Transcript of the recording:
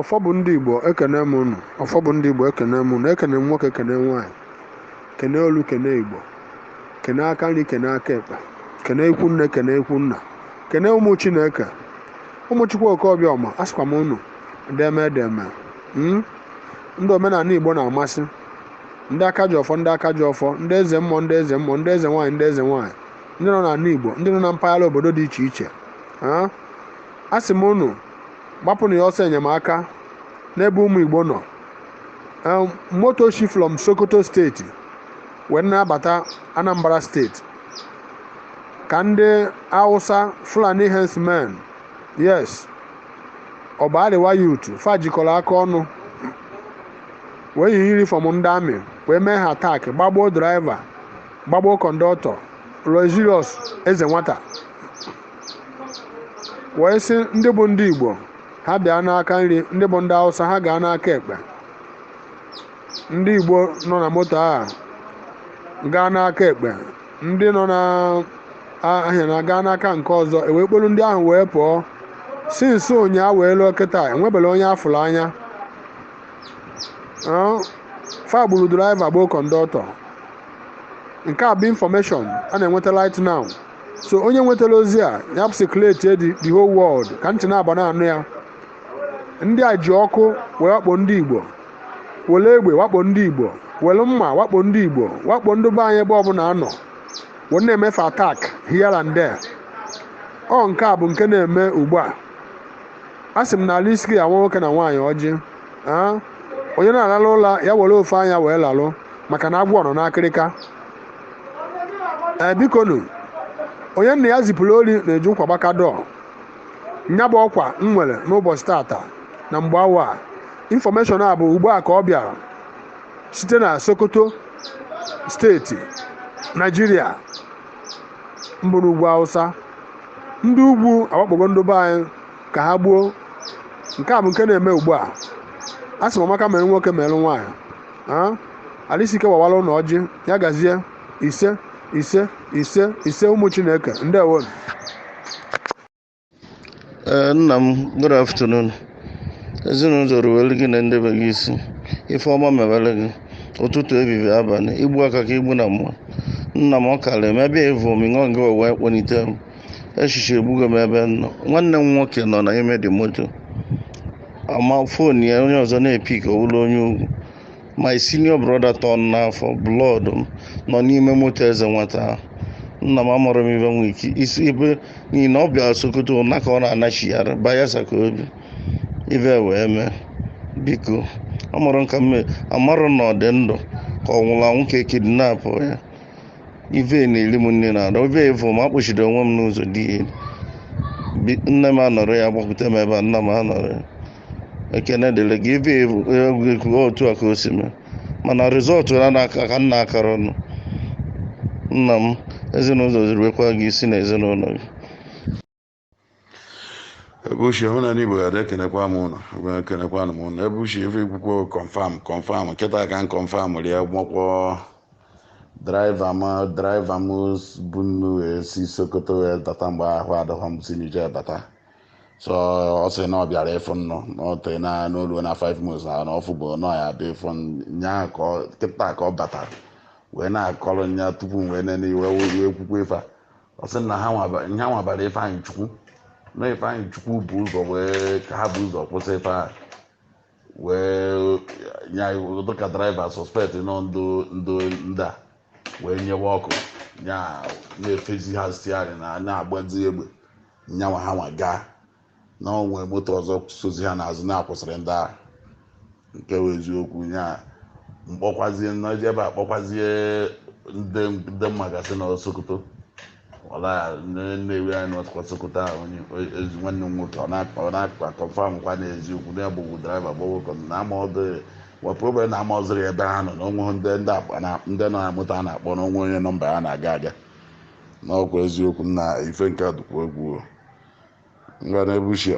Ọfọbụ ndị Igbo ekene m unu. Ọfọbụ ndị Igbo ekene m unu. Ekene m nwoke kene nwaanyị. Kene olu kene Igbo. Kene aka nri kene aka ekpe. Kene ikwu nne kene ikwu nna. Kene ụmụ Chineke. Ụmụ Chukwu Okobiọma asịkwa m unu deme edeme. Ndị omenala Igbo na-amasị. Ndị aka ji ọfọ ndị aka ji ọfọ. Ndị eze mmụọ ndị eze mmụọ. Ndị eze nwaanyị ndị eze nwaanyị. Ndị nọ n'ala Igbo. Ndị nọ na mpaghara obodo dị iche iche. Asị m unu gbapụnụ ya ọsọ enyemaka n'ebe ụmụ Igbo nọ. Moto shi from Sokoto steeti wee na-abata Anambra steeti ka ndị Hausa Fulani herdsmen yes Ọbariwa youth fa jikọrọ aka ọnụ wee yi uniform ndị amị wee mee ha attack gbagbuo driver gbagbuo kọndọktọ Luxurious eze nwata wee sị ndị bụ ndị Igbo ha bịa n'aka nri, ndị bụ ndị Hausa ha gaa n'aka ekpe. Ndị Igbo nọ na moto a gaa n'aka ekpe, ndị nọ na ahịa na gaa n'aka nke ọzọ ewee kpolu ndị ahụ wee pụọ. Si nso ụnyaa wee lụọ kịta enwebela onye afụrụ anya. Fa gburu driver gboo kọndọktọ. Nke a bụ information a na-enweta right now. So onye nwetara ozi a ya circulate the whole world ka ntị na-aba na-anụ ya. Ndị a ji ọkụ wee wakpo ndị Igbo, were egbe wakpo ndị Igbo, were mma wakpo ndị Igbo, wakpo ndị be anyị ebe ọbụla anọ, wee na-emefe attack here and there. Nke a bụ nke na-eme ugbu a. Asị m na ala isi anwa nwoke na nwaanyị ọjị. Onye na-alalụ ụla ya were ofe anya wee lalụ maka na agwọ nọ n'akịrịka. Bikonu onye nna ya zipụrụ ori na-eju nkwa gbakadọ. Nya bụ ọkwa m nwere n'ụbọchị tata na mgbe awa information a bụ ugbu a ka ọ bịara site na Sokoto steeti Nigeria mbụ n'ugwu Hausa. Ndị ugwu awakpogo ndị be anyị ka ha gbuo. Nke a bụ nke na-eme ugbu a. Asị m Amaka mere nwoke mere nwaanyị. Alisike wawala ụlọ ọjị ya gazie ise ise ise ise ụmụ Chineke ndewo. Nna m, good afternoon. Ezinụlọ ruwere gị na ndebe gị isi. Ifeọma mewere gị ụtụtụ ehihie abalị igbu aka ka igbu na mmụọ. Nna m ọ kara eme ebe evu omiṅọ nke wee kpọnite m. Echiche egbugo m ebe nọ. Nwanne m nwoke nọ na ime dị moto. Ama fon ya onye ọzọ na-epik owulu onye ugwu. My senior brother tọn n'afọ blood m nọ n'ime moto eze nwata ahụ. Nna m amụrụ m ibe nwe ike isi ebe n'ihi na ọ bịara Sokoto na ka ọ na-anachigharị Bayelsa ka obi ibe wee mee. Biko amụrụ nka mme amarụ na ọ dị ndụ ka ọ nwụrụ anwụ ka ekidnap ya. Ive na-eri m nne na ada ive evu m akpụchiri onwe m n'ụzọ dị elu. Nne m anọrọ ya gbakwute m ebe a nna m anọrọ ya. Ekene dịrị gị ive egwu otu a ka o si mee mana rizọtụ ya n'aka ka nna akara ọnụ. Nna m ezinụlọ zirikwa gị isi na ezinụlọ gị. Ebushi omenala Igbo ga-adị ekenekwa m ụnụ ekenekwa m ụnụ. Ebushi ife ikwukwo confirm kịta ka m confirm ya gbakpọ draiva m bụ nnu wee si Sokoto wee data mgbe ahụ adọghọ m si Niger bata. So ọ sị na ọ bịara ịfụ nnọ n'ote na n'olu na 5 months na ọfụ bụ nọ ya dị ịfụ nya ka kịta ka ọ batara wee na-akọrọ nya tupu wee nene wee kwukwo ife a. Ọ sị na ha nwabara Ifeanyị Chukwu na Ifeanyị Chukwu bụ ụzọ wee ka ha bụ ụzọ kwụsị ife a wee nya dịka draiva suspect nọ ndị a wee nyewe ọkụ nya na-efezi ha stiarị na na-agbazi egbe nyanwa ha nwa gaa na onwe moto ọzọ sozi ha n'azụ na-akwụsịrị ndị agha. Nke wee eziokwu nya mkpọkwazie nọji ebe a kpọkwazie ndị mmagasị na Sokoto ọla nnewi anyị n'ọtụkwa Sokoto ahụ onye nwanne m nwoke ọ na-akpa confirm kwa n'eziokwu na egbugbu draiva gbawokọ na ama ọdụ wepụrụ na ama ọzụrụ ebe ha nọ na onwe ndị nọ na moto a na-akpọ na onwe onye nọmba ha na-aga aga n'ọkwa eziokwu na ife nke a dụkwa egwu ngwa na Ebushi.